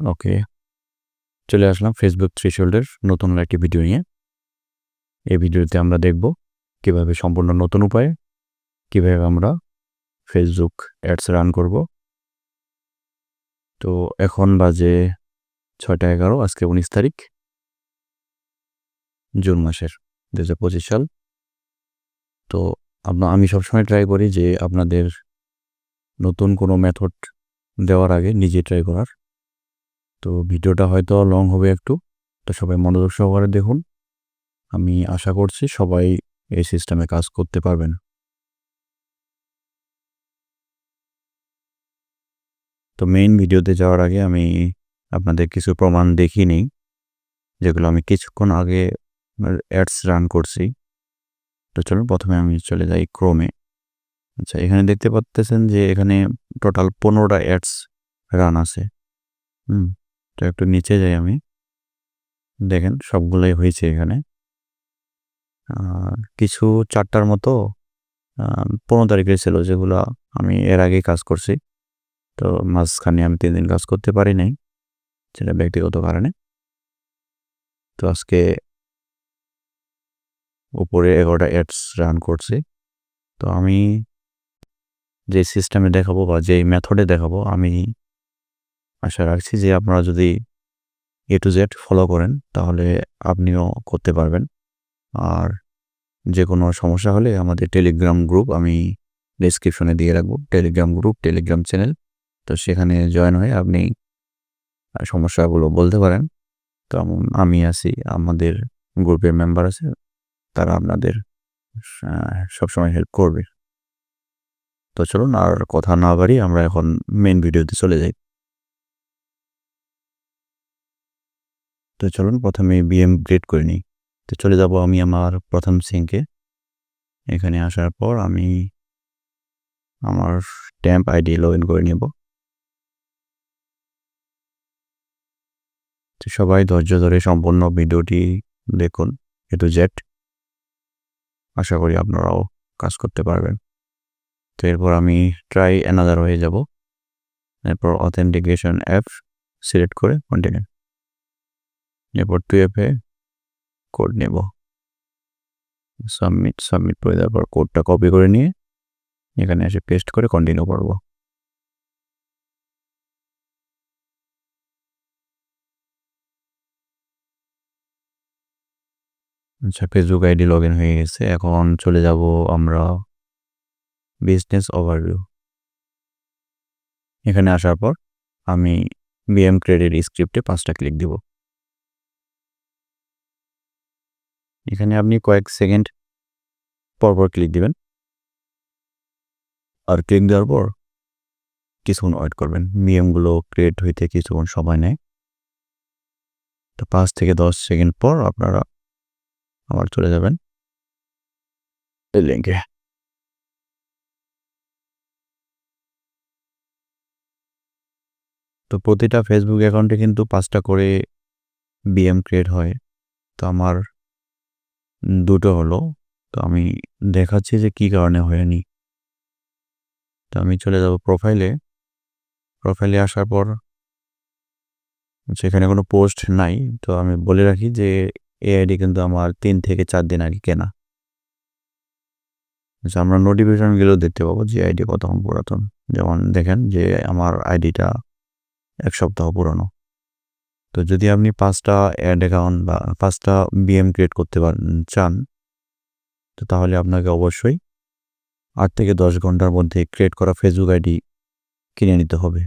ওকে, চলে আসলাম ফেসবুক থ্রেশহোল্ডের নতুন একটি ভিডিও নিয়ে। এই ভিডিওতে আমরা দেখব কিভাবে সম্পূর্ণ নতুন উপায়ে কিভাবে আমরা ফেসবুক অ্যাডস রান করব। তো এখন বাজে 6টা 11, আজকে 19 তারিখ জুন মাসের 2025 সাল। তো আমি সবসময় ট্রাই করি যে আপনাদের নতুন কোনো মেথড দেওয়ার আগে নিজে ট্রাই করার। তো ভিডিওটা হয়তো লং হবে একটু, তো সবাই মনোযোগ সহকারে দেখুন। আমি আশা করছি সবাই এই সিস্টেমে কাজ করতে পারবেন। তো মেইন ভিডিওতে যাওয়ার আগে আমি আপনাদের কিছু প্রমাণ দেখিয়ে নিই, যেগুলো আমি কিছুক্ষণ আগে অ্যাডস রান করছি। তো চলুন প্রথমে আমি চলে যাই ক্রোমে। আচ্ছা, এখানে দেখতে পাচ্ছেন যে এখানে টোটাল 15টা অ্যাডস রান আছে। তো একটু নিচে যাই আমি, দেখেন সবগুলোই হয়েছে এখানে। কিছু 4টার মতো 15 তারিখের ছিল, যেগুলো আমি এর আগেই কাজ করছি। তো মাঝখানে আমি 3 দিন কাজ করতে পারি নাই, সেটা ব্যক্তিগত কারণে। তো আজকে উপরে 11টা অ্যাডস রান করছি। তো আমি যে সিস্টেমে দেখাবো বা যেই মেথডে দেখাবো, আমি আশা রাখছি যে আপনারা যদি A to Z ফলো করেন তাহলে আপনিও করতে পারবেন। আর যে কোনো সমস্যা হলে আমাদের টেলিগ্রাম গ্রুপ আমি ডেসক্রিপশনে দিয়ে রাখবো, টেলিগ্রাম গ্রুপ, টেলিগ্রাম চ্যানেল। তো সেখানে জয়েন হয়ে আপনি সমস্যাগুলো বলতে পারেন। তো আমি আছি, আমাদের গ্রুপের মেম্বার আছে, তারা আপনাদের সবসময় হেল্প করবে। তো চলুন আর কথা না বাড়িয়ে আমরা এখন মেইন ভিডিওতে চলে যাই। তো চলুন প্রথমে বিএম ক্রিয়েট করে নিই। তো চলে যাব আমি আমার প্রথম সিঙ্কে। এখানে আসার পর আমি আমার ট্যাম্প আইডি লগ ইন করে নেব। তো সবাই ধৈর্য ধরে সম্পূর্ণ ভিডিওটি দেখুন A to Z। আশা করি আপনারাও কাজ করতে পারবেন। তো এরপর আমি ট্রাই অ্যানাদার হয়ে যাব। এরপর অথেন্টিকেশন অ্যাপ সিলেক্ট করে কন্টিনিউ। এরপর 2FA কোড নেব, সাবমিট করে দেওয়ার পর কোডটা কপি করে নিয়ে এখানে এসে পেস্ট করে কন্টিনিউ করব। আচ্ছা, ফেসবুক আইডি লগ ইন হয়ে গেছে। এখন চলে যাব আমরা বিজনেস ওভারভিউ। এখানে আসার পর আমি বিএম ক্রেডিট স্ক্রিপ্টে 5টা ক্লিক দিব। এখানে আপনি কয়েক সেকেন্ড পরপর ক্লিক দিবেন, আর ক্লিক দেওয়ার পর কিছুক্ষণ ওয়েট করবেন। বিএমগুলো ক্রিয়েট হইতে কিছুক্ষণ সময় নেয়। তো 5 থেকে 10 সেকেন্ড পর আপনারা আবার চলে যাবেন এই লিঙ্কে। তো প্রতিটা ফেসবুক অ্যাকাউন্টে কিন্তু 5টা করে বিএম ক্রিয়েট হয়। তো আমার 2টো হলো। তো আমি দেখাচ্ছি যে কী কারণে হয়নি। তো আমি চলে যাব প্রোফাইলে আসার পর সেখানে কোনো পোস্ট নাই। তো আমি বলে রাখি যে এই আইডি কিন্তু আমার 3 থেকে 4 দিন আগে কেনা। আচ্ছা, আমরা নোটিফিকেশনগুলো দেখতে পাবো যে আইডি কতক্ষণ পুরাতন। যেমন দেখেন যে আমার আইডিটা 1 সপ্তাহ পুরনো। তো যদি আপনি 5টা অ্যাড অ্যাকাউন্ট বা 5টা বিএম ক্রিয়েট করতে চান, তো তাহলে আপনাকে অবশ্যই 8 থেকে 10 ঘন্টার মধ্যে ক্রিয়েট করা ফেসবুক আইডি কিনে নিতে হবে।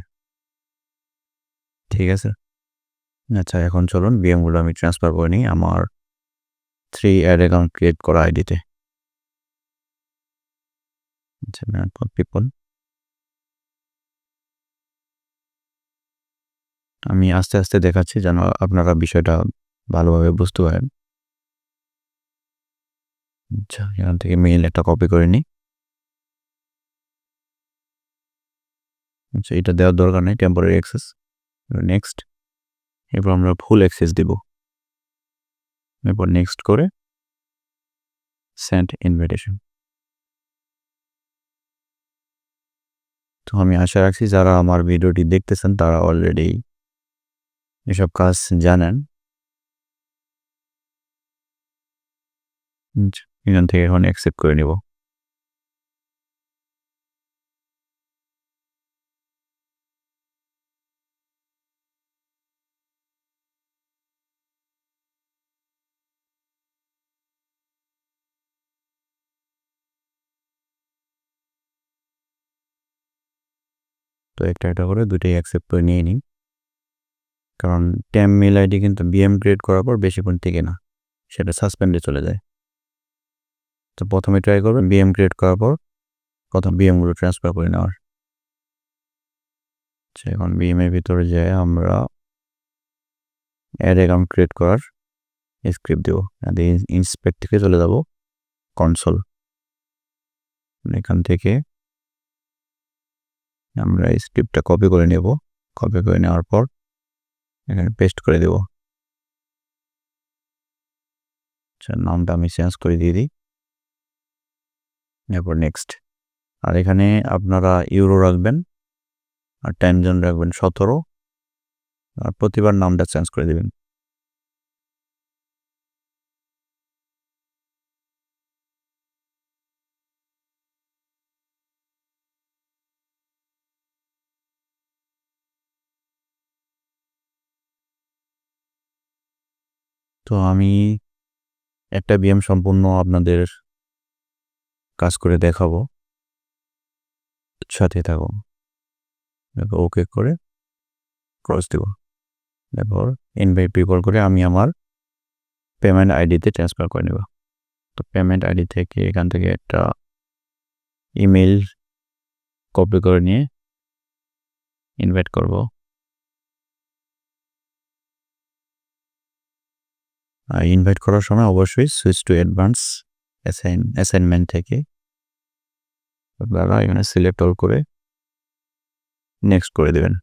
ঠিক আছে? আচ্ছা, এখন চলুন বিএমগুলো আমি ট্রান্সফার করে নিই আমার 3 অ্যাড অ্যাকাউন্ট ক্রিয়েট করা আইডিতে। আচ্ছা, পিপল আমি আস্তে আস্তে দেখাচ্ছি যেন আপনারা বিষয়টা ভালোভাবে বুঝতে পারেন। আচ্ছা, এখান থেকে মেইল একটা কপি করে নিই। আচ্ছা, এটা দেওয়ার দরকার নেই, টেম্পোরারি অ্যাক্সেস। নেক্সট। এরপর আমরা ফুল অ্যাক্সেস দিব। এরপর নেক্সট করে সেন্ড ইনভিটেশন। তো আমি আশা রাখছি যারা আমার ভিডিওটি দেখতেছেন তারা অলরেডি এসব কাজ জানেন। এখান থেকে এখন অ্যাকসেপ্ট করে নিব। তো একটা করে দুটোই অ্যাকসেপ্ট করে নিয়ে নিই, কারণ টেম মেল আইডি কিন্তু বিএম ক্রিয়েট করার পর বেশিক্ষণ টিকে না, সেটা সাসপেন্ডে চলে যায়। তো প্রথমে ট্রাই করবেন বিএম ক্রিয়েট করার পর প্রথম বিএমগুলো ট্রান্সফার করে নেওয়ার। এখন বিএমের ভিতরে যেয়ে আমরা অ্যাড অ্যাকাউন্ট ক্রিয়েট করার স্ক্রিপ্ট দেবো। ইন্সপেক্ট থেকে চলে যাব কনসোল। এখান থেকে আমরা স্ক্রিপ্টটা কপি করে নেব। কপি করে নেওয়ার পর এখানে পেস্ট করে দেব। নামটা আমি চেঞ্জ করে দিয়ে দিই, এরপর নেক্সট। আর এখানে আপনারা ইউরো রাখবেন আর টাইম জোন রাখবেন 17, আর প্রতিবার নামটা চেঞ্জ করে দেবেন। তো আমি একটা বিএম সম্পূর্ণ আপনাদের কাজ করে দেখাবো, সাথে থাকুন। ওকে করে ক্রস দেব, তারপর ইনভাইট পিপল করে আমি আমার পেমেন্ট আইডিতে ট্রান্সফার করে নেব। তো পেমেন্ট আইডি থেকে এখান থেকে একটা ইমেল কপি করে নিয়ে ইনভাইট করব। ইনভাইট করার সময় অবশ্যই সুইচ টু অ্যাডভান্স অ্যাসাইনমেন্ট থেকে আপনারা এখানে সিলেক্ট অল করে নেক্সট করে দেবেন।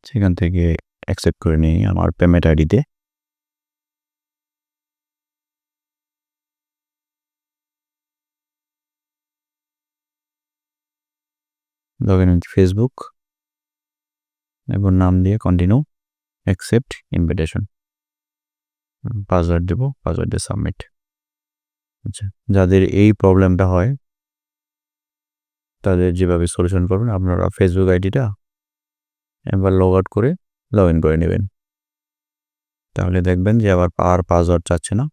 সেখান থেকে অ্যাকসেপ্ট করে নিই আমার পেমেন্ট আইডিতে। লগ ইন ফেসবুক এবং নাম দিয়ে কন্টিনিউ, অ্যাকসেপ্ট ইনভিটেশন, পাসওয়ার্ড দেবো, পাসওয়ার্ড দিয়ে সাবমিট। আচ্ছা, যাদের এই প্রবলেমটা হয় তাদের যেভাবে সলিউশন করবেন, আপনারা ফেসবুক আইডিটা একবার লগ আউট করে লগ ইন করে নেবেন, তাহলে দেখবেন যে আবার আর পাসওয়ার্ড চাচ্ছে না,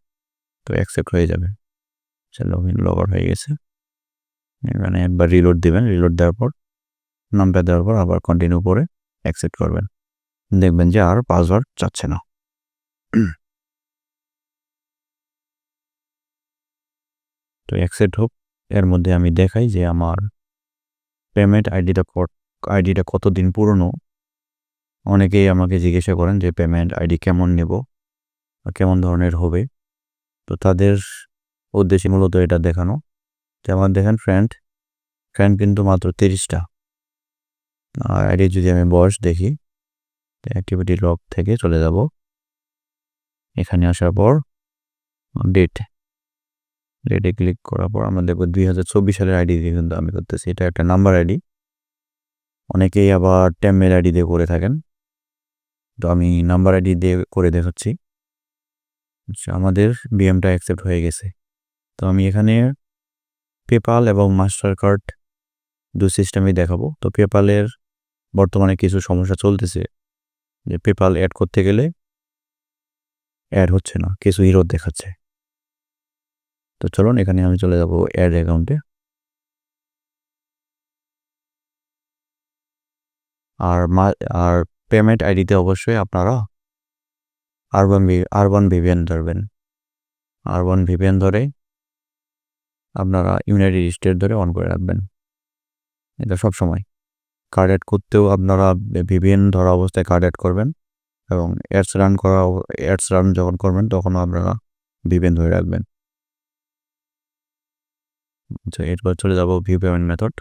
তো অ্যাকসেপ্ট হয়ে যাবে। আচ্ছা, লগ ইন লগ আউট হয়ে গেছে। এখানে একবার রিলোড দেবেন, রিলোড দেওয়ার পর নাম্বার দেওয়ার পর আবার কন্টিনিউ করে অ্যাকসেপ্ট করবেন, দেখবেন যে আর পাসওয়ার্ড চাচ্ছে না। তো অ্যাকসেপ্ট হোক, এর মধ্যে আমি দেখাই যে আমার পেমেন্ট আইডিটা কতদিন পুরনো। অনেকেই আমাকে জিজ্ঞাসা করেন যে পেমেন্ট আইডি কেমন নেব বা কেমন ধরনের হবে, তো তাদের উদ্দেশ্যে মূলত এটা দেখানো। যেমন দেখেন ফ্রেন্ড কিন্তু মাত্র 30টা। আর আইডি যদি আমি বয়স দেখি, অ্যাক্টিভিটি লগ থেকে চলে যাব, এখানে আসার পর ডেটে ক্লিক করার পর আমরা দেখব 2024 সালের আইডি দিয়ে কিন্তু আমি করতেছি। এটা একটা নাম্বার আইডি, অনেকেই আবার টেমেল আইডি দিয়ে করে থাকেন, তো আমি নাম্বার আইডি দিয়ে করে দেখাচ্ছি। আমাদের বিএমটা অ্যাকসেপ্ট হয়ে গেছে। তো আমি এখানে পেপাল এবং মাস্টার কার্ড দু সিস্টেমই দেখাবো। তো পেপালের বর্তমানে কিছু সমস্যা চলতেছে, যে পেপাল অ্যাড করতে গেলে অ্যাড হচ্ছে না, কিছু এরর দেখাচ্ছে। তো চলুন এখানে আমি চলে যাব অ্যাড অ্যাকাউন্টে। আর পেমেন্ট আইডিতে অবশ্যই আপনারা আরবান ভিপিএন ধরবেন। আরবান ভিপিএন ধরে আপনারা ইউনাইটেড স্টেট ধরে অন করে রাখবেন, এটা সবসময়। কার্ড অ্যাড করতেও আপনারা ভিপিএন ধরা অবস্থায় কার্ড অ্যাড করবেন, এবং অ্যাডস রান যখন করবেন তখনও আপনারা ভিপিএন ধরে রাখবেন। আচ্ছা, এরপর চলে যাব ভিউ পেমেন্ট মেথড।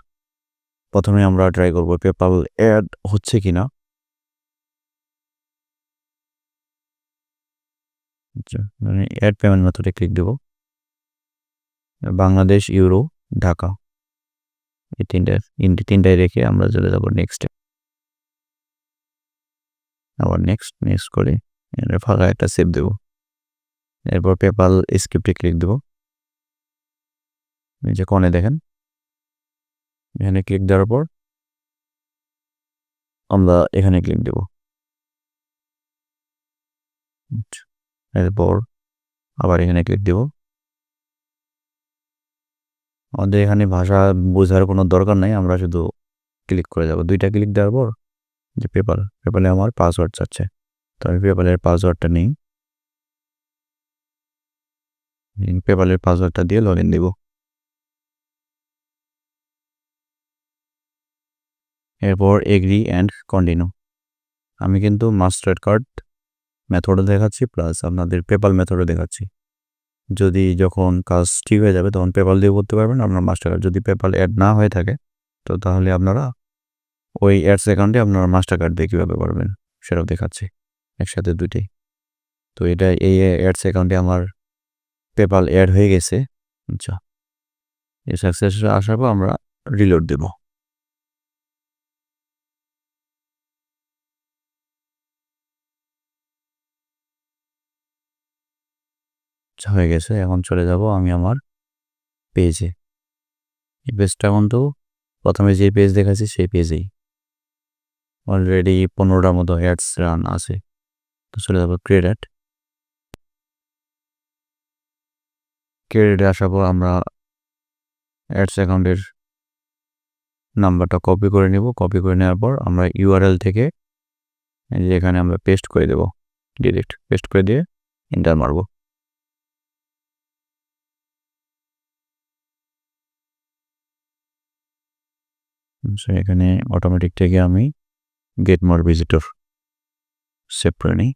প্রথমে আমরা ট্রাই করব পেপাল অ্যাড হচ্ছে কিনা। আচ্ছা, মানে অ্যাড পেমেন্ট মেথডে ক্লিক দেব। বাংলাদেশ, ইউরো, ঢাকা, এই তিনটায় রেখে আমরা চলে যাব নেক্সটে। আবার নেক্সট করে ফাঁকা একটা সেভ দেব। এরপর পেপাল স্ক্রিপ্টে ক্লিক দেব। এই যে কোণে দেখেন, এখানে ক্লিক দেওয়ার পর আমরা এখানে ক্লিক দেব। এরপর আবার এখানে ক্লিক দেব। আমাদের এখানে ভাষা বোঝার কোনো দরকার নাই, আমরা শুধু ক্লিক করে যাব। দুইটা ক্লিক দেওয়ার পর যে পেপালে আমার পাসওয়ার্ড চাচ্ছে, তো আমি পেপালের পাসওয়ার্ডটা নিই। পেপালের পাসওয়ার্ডটা দিয়ে লগ ইন দেব। এরপর এগ্রি অ্যান্ড কন্টিনিউ। আমি কিন্তু মাস্টার কার্ড মেথডও দেখাচ্ছি, প্লাস আপনাদের পেপাল মেথডও দেখাচ্ছি। যদি যখন কাজ ঠিক হয়ে যাবে তখন পেপাল দিয়ে করতে পারবেন আপনার মাস্টার কার্ড। যদি পেপাল অ্যাড না হয়ে থাকে তো তাহলে আপনারা ওই অ্যাডস অ্যাকাউন্টে আপনারা মাস্টার কার্ড দিয়ে কীভাবে করবেন সেটাও দেখাচ্ছি একসাথে দুইটাই। তো এটা এই অ্যাডস অ্যাকাউন্টে আমার পেপাল অ্যাড হয়ে গেছে। আচ্ছা, এই সাকসেস আসার পর আমরা রিলোড দেব। হয়ে গেছে। এখন চলে যাব আমি আমার পেজে। এই পেজটা কিন্তু প্রথমে যে পেজ দেখাচ্ছি সেই পেজেই অলরেডি 15টার মতো অ্যাডস রান আছে। তো চলে যাব ক্রেডিটে আসার পর আমরা অ্যাডস অ্যাকাউন্টের নাম্বারটা কপি করে নেব। কপি করে নেওয়ার পর আমরা ইউআরএল থেকে এখানে আমরা পেস্ট করে দেব, ডিরেক্ট পেস্ট করে দিয়ে এন্টার মারব। এখানে অটোমেটিক থেকে আমি গেট মোর ভিজিটর সেভ করে নিই।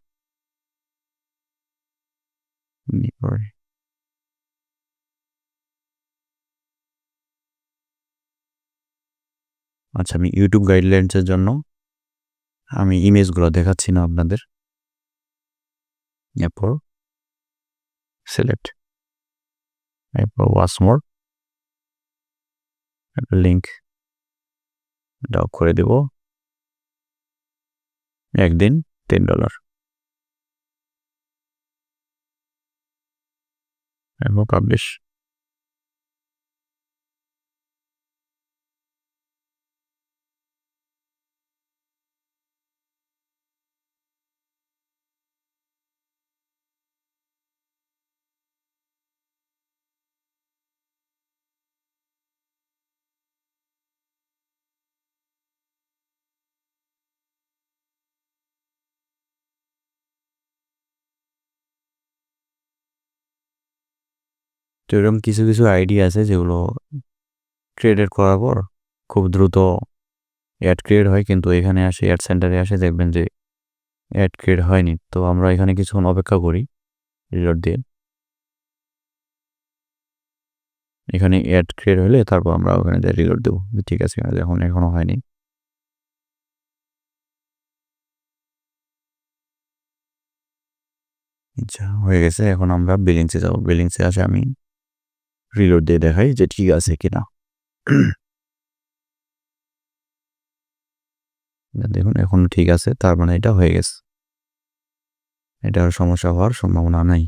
আচ্ছা, আমি ইউটিউব গাইডলাইন্সের জন্য আমি ইমেজগুলো দেখাচ্ছি না আপনাদের। এরপর সিলেক্ট, এরপর ওয়াচ মোর, লিঙ্ক ডাউ করে দেব। একদিন $10, এরপর পাবলিশ। তো এরকম কিছু কিছু আইডিয়া আছে যেগুলো ক্রিয়েট করার পর খুব দ্রুত অ্যাড ক্রিয়েট হয়, কিন্তু এখানে আসে অ্যাড সেন্টারে আসে দেখবেন যে অ্যাড ক্রিয়েট হয়নি। তো আমরা এখানে কিছুক্ষণ অপেক্ষা করি রিলোড দিয়ে। এখানে অ্যাড ক্রিয়েট হলে তারপর আমরা ওখানে যাই রিলোড দেবো। ঠিক আছে, এখনো হয়নি। আচ্ছা, হয়ে গেছে। এখন আমরা বিলিংসে যাবো। বিলিংসে আসে আমি রিলোড দিয়ে দেখাই যে ঠিক আছে কিনা। দেখুন এখন ঠিক আছে, তার মানে এটা হয়ে গেছে, এটার সমস্যা হওয়ার সম্ভাবনা নাই।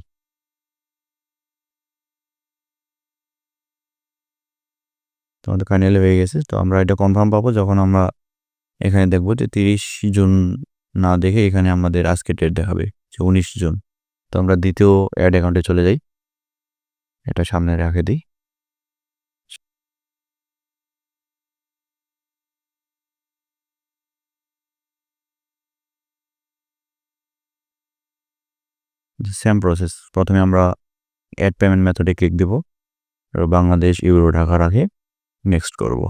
তো আমাদের ফাইনালি হয়ে গেছে। তো আমরা এটা কনফার্ম পাবো যখন আমরা এখানে দেখবো যে 30 জুন না দেখে এখানে আমাদের আজকে ডেট দেখাবে যে 19 জুন। তো আমরা দ্বিতীয় অ্যাড অ্যাকাউন্টে চলে যাই, এটা সামনে রেখে দিই। সেম প্রসেস, প্রথমে আমরা অ্যাড পেমেন্ট মেথডে ক্লিক দেব, বাংলাদেশ, ইউরো, ঢাকা রাখে নেক্সট করব,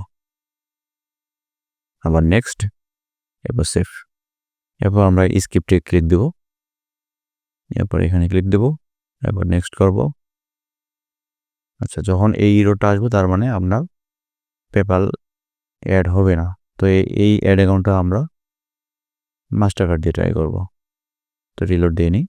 আবার নেক্সট, এরপর সেভ। এরপর আমরা স্ক্রিপ্টে ক্লিক দেব, এরপর এখানে ক্লিক দেব, এরপর নেক্সট করব। আচ্ছা, যখন এই ইউরোটা আসবে তার মানে আপনার পেপাল অ্যাড হবে না। তো এই অ্যাড অ্যাকাউন্টটা আমরা মাস্টার কার্ড দিয়ে ট্রাই করব। তো রিলোড দিয়ে নিই।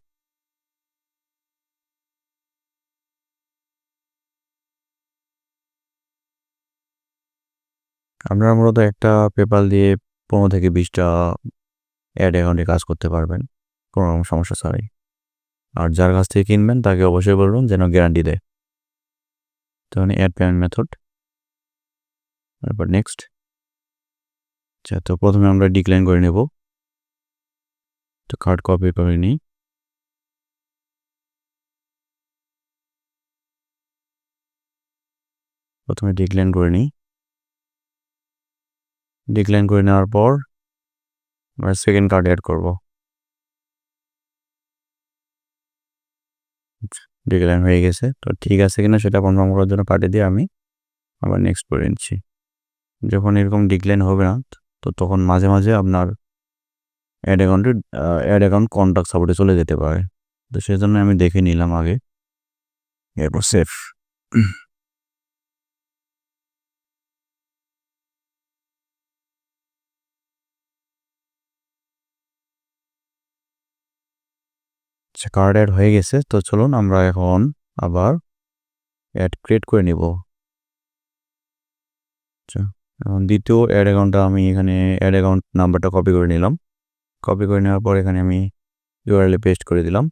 আপনারা মূলত একটা পেপাল দিয়ে 15 থেকে 20টা অ্যাড অ্যাকাউন্টে কাজ করতে পারবেন কোনো রকম সমস্যা ছাড়াই। আর যার কাছ থেকে কিনবেন তাকে অবশ্যই বলবেন যেন গ্যারান্টি দেয়। তখন অ্যাড পেমেন্ট মেথড, তারপর নেক্সট। আচ্ছা, তো প্রথমে আমরা ডিক্লাইন করে নেব। তো কার্ড কপি করে নিই। প্রথমে ডিক্লাইন করে নিই। ডিক্লাইন করে নেওয়ার পর আমরা সেকেন্ড কার্ড অ্যাড করব। ডিক্লাইন হয়ে গেছে, তো ঠিক আছে কিনা সেটা কনফার্ম করার জন্য পাঠিয়ে দিয়ে আমি আবার নেক্সট করে নিচ্ছি। যখন এরকম ডিক্লাইন হবে না, তো তখন মাঝে মাঝে আপনার অ্যাড অ্যাকাউন্ট কন্ট্যাক্ট সাপোর্টে চলে যেতে পারে। তো সেজন্য আমি দেখে নিলাম আগে, এরপর সেভ। আচ্ছা, কার্ড অ্যাড হয়ে গেছে, তো চলুন আমরা এখন আবার অ্যাড ক্রিয়েট করে নিব। আচ্ছা, এখন দ্বিতীয় অ্যাড অ্যাকাউন্টটা আমি এখানে অ্যাড অ্যাকাউন্ট নাম্বারটা কপি করে নিলাম। কপি করে নেওয়ার পর এখানে আমি ইউআরএল পেস্ট করে দিলাম।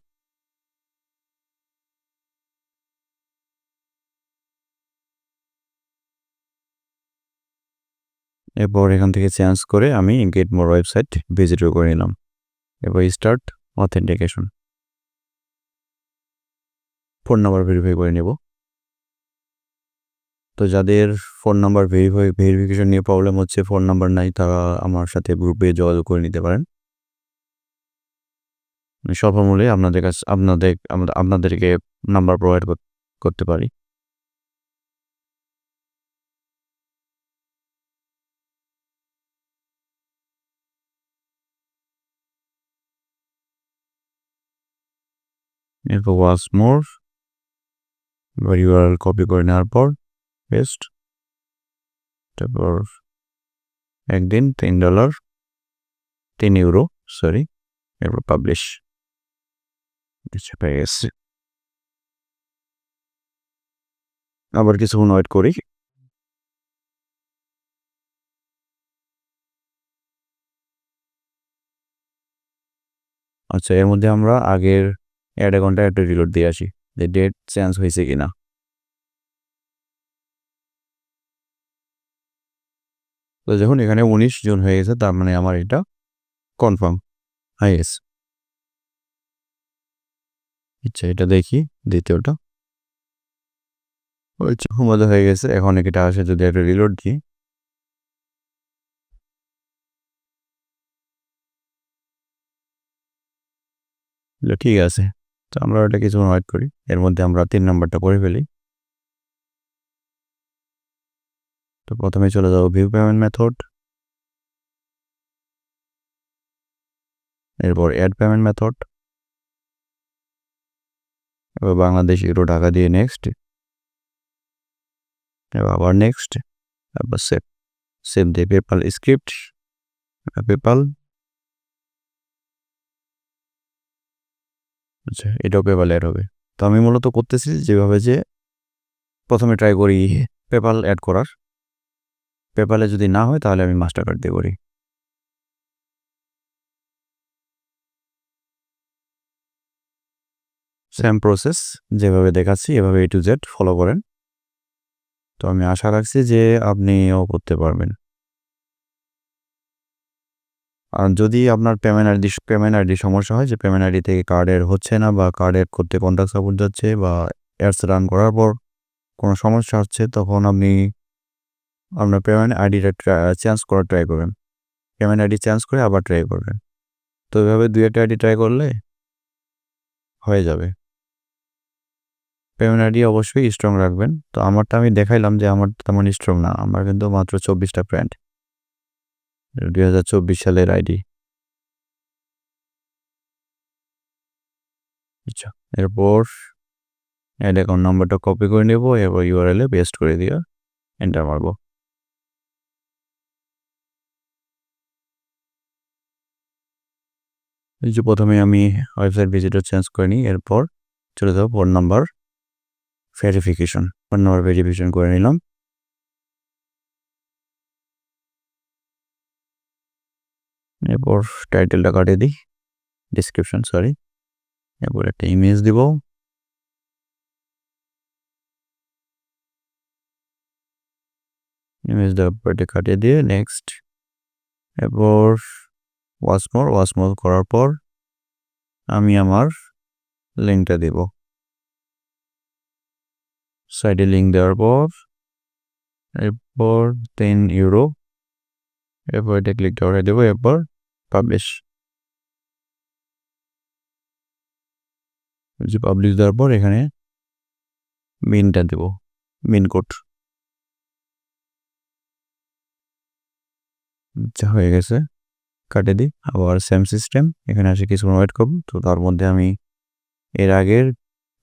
এরপর এখান থেকে চেঞ্জ করে আমি গেট মোর ওয়েবসাইট ভিজিটর করে নিলাম। এরপর start authentication. Phone number verify করে নেব। তো যাদের ফোন নাম্বার ভেরিফিকেশন নিয়ে প্রবলেম হচ্ছে, ফোন নাম্বার নাই, তারা আমার সাথে গ্রুপে যোগাযোগ করে নিতে পারেন। স্বল্প মূল্যে আপনাদেরকে নাম্বার প্রোভাইড করতে পারি। এরপর ওয়ান্স মোর, এবার ইউআরএল কপি করে নেওয়ার পর পেস্ট, তারপর একদিন $3, €3, সরি, এরপর পাবলিশ। পেয়ে গেছে। আবার কিছুক্ষণ ওয়েট করি। আচ্ছা, এর মধ্যে আমরা আগের অ্যাড অ্যাকাউন্টটা একটা রিলোড দিয়ে আসি যে ডেট চেঞ্জ হয়েছে কিনা। তো যখন এখানে 19 জুন হয়ে গেছে, তার মানে আমার এটা কনফার্ম হয়ে গেছে। আচ্ছা, এটা দেখি দ্বিতীয়টা। মজা হয়ে গেছে। এখন এটা আসে, যদি একটা রিলোড দিই, ঠিক আছে। তো আমরা এটা কিছুক্ষণ ওয়েট করি। এর মধ্যে আমরা 3 নাম্বারটা করে ফেলি। তো প্রথমে চলে যাবো ভিউ পেমেন্ট মেথড, এরপর অ্যাড পেমেন্ট মেথড, এবার বাংলাদেশ ইউরো টাকা দিয়ে নেক্সট, এবার আবার নেক্সট, তারপর সেভ। সেভ দিয়ে পেপাল স্ক্রিপ্ট, পেপাল। আচ্ছা, এটাও পেপাল অ্যাড হবে। তো আমি মূলত করতেছি যেভাবে, যে প্রথমে ট্রাই করি পেপাল অ্যাড করার। পেপালে যদি না হয় তাহলে আমি মাস্টার কার্ড দিয়ে করি। সেম প্রসেস যেভাবে দেখাচ্ছি এভাবে A to Z ফলো করেন। তো আমি আশা রাখছি যে আপনিও করতে পারবেন। আর যদি আপনার পেমেন্ট আইডি সমস্যা হয়, যে পেমেন্ট আইডি থেকে কার্ডের হচ্ছে না, বা কার্ডের করতে কন্ট্যাক্ট সাপোর্ট যাচ্ছে, বা অ্যাডস রান করার পর কোনো সমস্যা হচ্ছে, তখন আপনি আপনার পেমেন্ট আইডিটা চেঞ্জ করার ট্রাই করবেন। পেমেন্ট আইডি চেঞ্জ করে আবার ট্রাই করবেন। তো এভাবে 2-1টা আইডি ট্রাই করলে হয়ে যাবে। পেমেন্ট আইডি অবশ্যই স্ট্রং রাখবেন। তো আমারটা আমি দেখাইলাম যে আমার তেমন স্ট্রং না, আমার কিন্তু মাত্র 24টা ফ্রেন্ড, 2024 সালের আইডি। আচ্ছা, এরপর অ্যাড অ্যাকাউন্ট নাম্বারটা কপি করে নেব, এরপর ইউআরএল পেস্ট করে দিয়ে এন্টার মারব। এই যে প্রথমে আমি ওয়েবসাইট ভিজিটর চেঞ্জ করে নিই, এরপর চলে যাবো phone number verification. Phone number verification করে নিলাম। এরপর টাইটেলটা কাটিয়ে দিই, ডিসক্রিপশন সরি। এরপর একটা ইমেজ দিব, ইমেজ দেওয়ার পর এটা কাটিয়ে দিয়ে নেক্সট। এরপর ওয়াচ মোর করার পর আমি আমার লিঙ্কটা দেব, সাইডে লিঙ্ক দেওয়ার পর এরপর 10 ইউরো। এরপর এটা ক্লিক করে দেবো, এরপর পাবলিশ। পাবলিশ দেওয়ার পর এখানে মিনটা দেব, মিন কোড। আচ্ছা, হয়ে গেছে, কাটে দিই। আবার সেম সিস্টেম, এখানে আসে কিছুক্ষণ ওয়েট করব। তো তার মধ্যে আমি এর আগের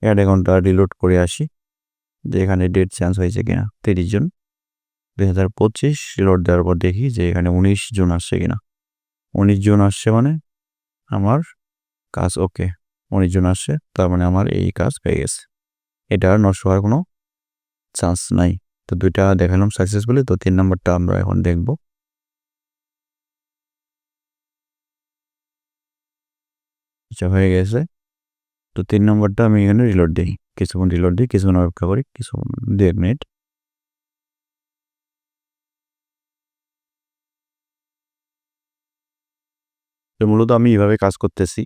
অ্যাড অ্যাকাউন্টটা রিলোড করে আসি যে এখানে ডেট চেঞ্জ হয়েছে কিনা। 30 জুন 2025 রিলোড দেওয়ার পর দেখি যে এখানে 19 জুন আসছে কিনা। 19 জুন আসছে মানে আমার কাজ ওকে। 19 জুন আসছে, তার মানে আমার এই কাজ হয়ে গেছে। এটা আর নষ্ট হওয়ার কোনো চান্স নাই। তো দুইটা দেখালাম সাকসেসফুলি। তো 3 নম্বরটা আমরা এখন দেখব। আচ্ছা, হয়ে গেছে। তো 3 নম্বরটা আমি এখানে রিলোড দিই, কিছুক্ষণ রিলোড দিই, কিছুক্ষণ অপেক্ষা করি, কিছুক্ষণ 2 মিনিট। তো মূলত আমি এইভাবে কাজ করতেছি।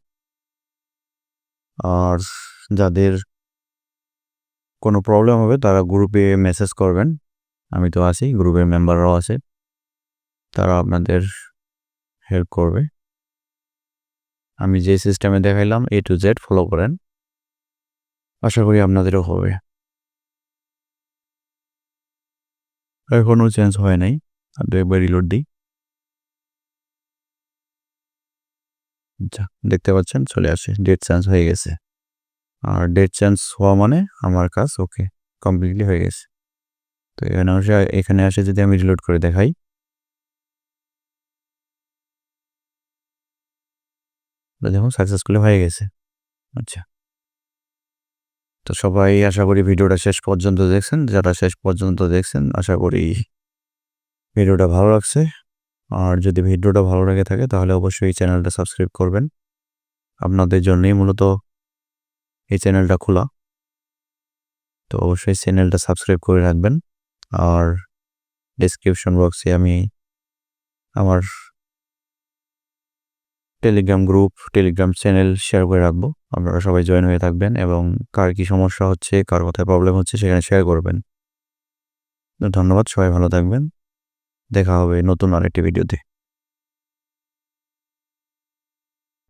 আর যাদের কোনো প্রবলেম হবে তারা গ্রুপে মেসেজ করবেন, আমি তো আছি, গ্রুপের মেম্বাররাও আছে, তারা আপনাদের হেল্প করবে। আমি যে সিস্টেমে দেখাইলাম A to Z ফলো করেন, আশা করি আপনাদেরও হবে। এখনও চেঞ্জ হয় নাই, আর 2 একবার রিলোড দিই। আচ্ছা, দেখতে পাচ্ছেন চলে আসে, ডেট চেঞ্জ হয়ে গেছে। আর ডেট চেঞ্জ হওয়া মানে আমার কাজ ওকে, কমপ্লিটলি হয়ে গেছে। তো এখানে আসে যদি আমি রিলোড করে দেখাই, দেখুন সাকসেসফুলি হয়ে গেছে। আচ্ছা, তো সবাই আশা করি ভিডিওটা শেষ পর্যন্ত দেখছেন। যারা শেষ পর্যন্ত দেখছেন আশা করি ভিডিওটা ভালো লাগছে। আর যদি ভিডিওটা ভালো লেগে থাকে তাহলে অবশ্যই চ্যানেলটা সাবস্ক্রাইব করবেন। আপনাদের জন্যই মূলত এই চ্যানেলটা খোলা, তো অবশ্যই চ্যানেলটা সাবস্ক্রাইব করে রাখবেন। আর ডেসক্রিপশন বক্সে আমি আমার Telegram group, Telegram channel share করে রাখবো। আপনারা সবাই জয়েন হয়ে থাকবেন এবং কার কী সমস্যা হচ্ছে, কার কোথায় প্রবলেম হচ্ছে সেখানে শেয়ার করবেন। ধন্যবাদ, সবাই ভালো থাকবেন। দেখা হবে নতুন আরেকটি ভিডিওতে।